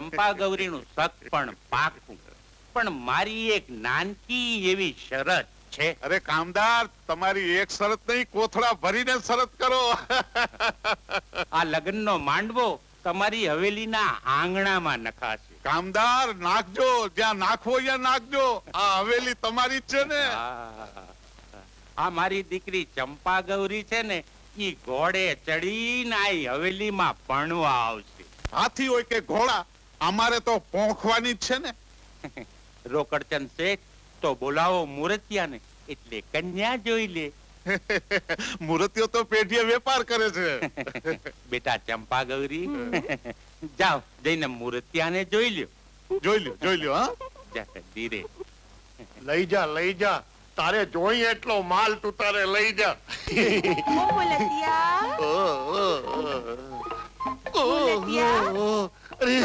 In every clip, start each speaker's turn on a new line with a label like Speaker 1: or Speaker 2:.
Speaker 1: ચંપા ગૌરીનું શક પણ પાકું, પણ મારી એક નાનકી એવી શરત છે.
Speaker 2: અરે કામદાર, તમારી એક શરત નહીં, કોથળા ભરીને શરત કરો.
Speaker 1: આ લગ્નનો માંડવો તમારી હવેલીના આંગણામાં નખાશે.
Speaker 2: કામદાર, નાખજો, જ્યાં નાખવો ત્યાં નાખજો. આ હવેલી તમારી જ છે ને.
Speaker 1: આ મારી દીકરી ચંપા ગૌરી છે ને, ઈ ઘોડે ચડીને આ હવેલીમાં ભણવા આવશે.
Speaker 2: હાથી હોય કે ઘોડા, અમારે તો પોંખવાની જ છે ને.
Speaker 1: રોકડચંદ શેઠ તો બોલાવો મૂર્તિયાને, એટલે કન્યા જોઈ લે.
Speaker 2: મૂર્તિઓ તો પેઢીએ વેપાર કરે છે.
Speaker 1: બેટા ચંપા ગૌરી, જાઓ જઈને મૂર્તિયાને જોઈ લ્યો.
Speaker 2: જોઈ લ્યો હા.
Speaker 1: જા ધીરે.
Speaker 3: લઈ જા, તારે જોઈ એટલો માલ તું તારે લઈ જા.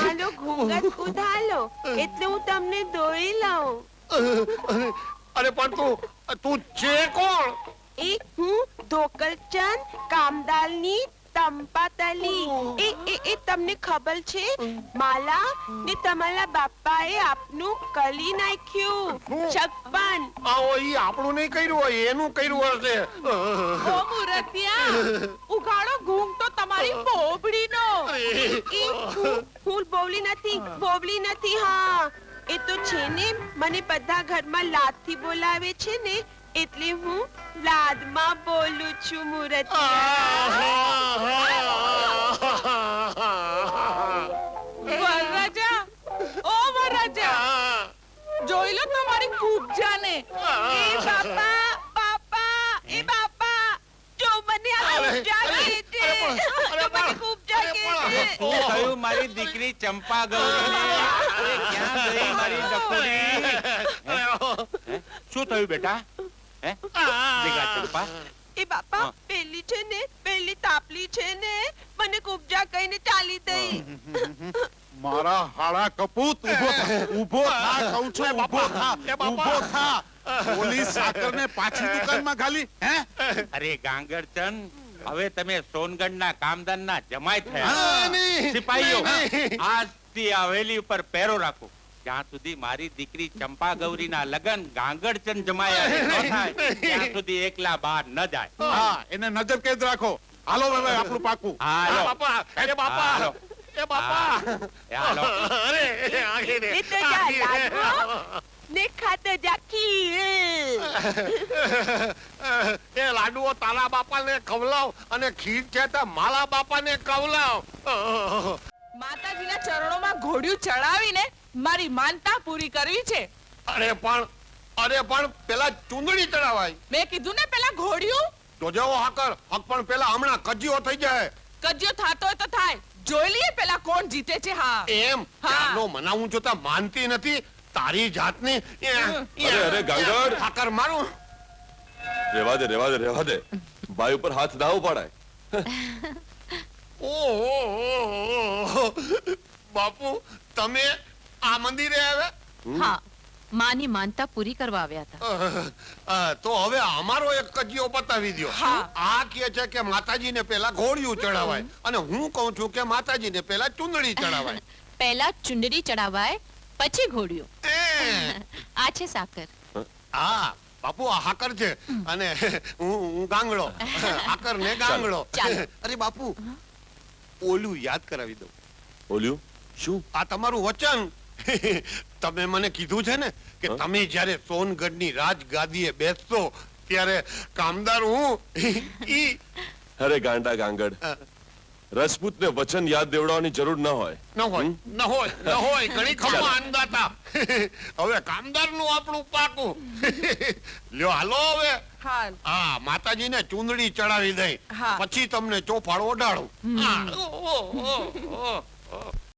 Speaker 4: હાલો ઘૂંઘટ ઉધાલો, એટલે હું તમને દોઈ લાવું.
Speaker 3: અરે પણ તું છે કોણ?
Speaker 4: એ હું ધોકલચંદ કામદાલની તંપાતલી. એ તમને ખબર છે? માલા ને તમારા બાપાએ આપનું કલી નાખ્યું. છપ્પન.
Speaker 3: આવો ઈ આપણું નહીં કર્યું હોય, એનું કર્યું હશે.
Speaker 4: ઓ મુરતિયા, ઉઘાડો ઘૂંઘ તો તમારી બોબડીનો. હું બોબલી નથી. હા, એ તો છે ને, મને બધા ઘરમાં લાદથી બોલાવે છે ને, એટલે હું લાદમાં બોલું છું.
Speaker 5: વરરાજા, ઓ વરરાજા, જોઈ લો તમારી કૂબજાને.
Speaker 4: એ બાપા, જો મને આ કૂબજા કહે છે.
Speaker 1: શું થયું મારી દીકરી ચંપા ગૌરી? ક્યાં ગઈ મારી ડકોરી? શું થયું બેટા? ચંપા,
Speaker 4: એ બાપા, પેલી તાપલી છે ને, મને કૂબજા કહીને ચાલી ગઈ.
Speaker 2: મારા હાડા કપૂત, ઊભો થા કહું છું. ઊભો થા. પોલીસ સાકરને પાછી દુકાનમાં ખાલી.
Speaker 1: અરે ગાંગરચંદ, હવે તમે સોનગઢના કામદારના જમાઈ થયા. સિપાહીઓ, આજથી આ હવેલી ઉપર પહેરો રાખો. જ્યાં સુધી મારી દીકરી ચંપા ગૌરીના લગન ગાંગરચંદ જમાયા ન થાય, ત્યાં સુધી એકલા બહાર ન જાય.
Speaker 2: હા, એને નજર કેદ રાખો. હાલો હવે આપણું પાકું.
Speaker 1: હાલો.
Speaker 3: બાપા,
Speaker 1: હાલો.
Speaker 3: અરે
Speaker 4: એ તો જા લાડવો ને ખાતો જા ખીર.
Speaker 3: એ લાડુઓ તારા બાપાને ખવલાવ, અને ખીર છે તો મારા બાપાને ખવલાવ.
Speaker 5: માતાજીના ચરણોમાં ઘોડિયું ચડાવીને મારી માનતા પૂરી કરવી છે.
Speaker 3: અરે પણ પેલા ચૂંદડી ચડાવાય.
Speaker 5: મેં કીધું ને પેલા ઘોડિયું.
Speaker 3: તો જવો હાકર, હક પણ પેલા હમણાં કજિયો થઈ જાય.
Speaker 5: કજ્યો થાતો હોય તો થાય, જોઈ લઈએ પેલા કોણ જીતે છે. હા
Speaker 3: એમ
Speaker 5: હા.
Speaker 3: ચાલો મનાવું છું તો માનતી નથી તારી જાતની.
Speaker 6: અરે ગાંગર,
Speaker 3: હાકર મારું.
Speaker 6: રેવા દે. ભાઈ ઉપર હાથ ના ઉપાડાય.
Speaker 3: ઓહો, બાપુ તમે આ મંદિરે આવ્યા?
Speaker 7: હા, માની માનતા પૂરી કરવા આવ્યા હતા.
Speaker 3: તો હવે અમારો એક કજિયો બતાવી દો.
Speaker 5: હા.
Speaker 3: આ કહે છે કે માતાજીને પેલા ઘોડિયું ચડાવાય, અને હું કહું છું કે માતાજીને પેલા ચૂંદડી ચડાવાય.
Speaker 7: પહેલા ચુંદડી ચડાવાય, પછી ઘોડિયું. આ છે સાકર.
Speaker 3: હા બાપુ, આ હાકર છે અને હું ગાંગડો. હાકર ને ગાંગડો.
Speaker 7: ચાલો.
Speaker 3: અરે બાપુ, ઓલું યાદ કરાવી દઉં.
Speaker 6: ઓલ્યું શું?
Speaker 3: આ તમારું વચન. તમે મને કીધું છે ને કે તમે જ્યારે સોનગઢની રાજગાદીએ બેસશો ત્યારે કામદાર હું.
Speaker 6: અરે ગાંડા ગાંગડ, રજપૂતને વચન યાદ દેવડાવવાની જરૂર ન હોય.
Speaker 3: ન હોય ઘણી ખમા અંદાતા. હવે કામદારનું આપણું પાકું. લ્યો હાલો હવે. હા, માતાજીને ચૂંદડી ચડાવી દઈ,
Speaker 5: હા.
Speaker 3: પછી તમને ચોફાડ ઓઢાડું. હા.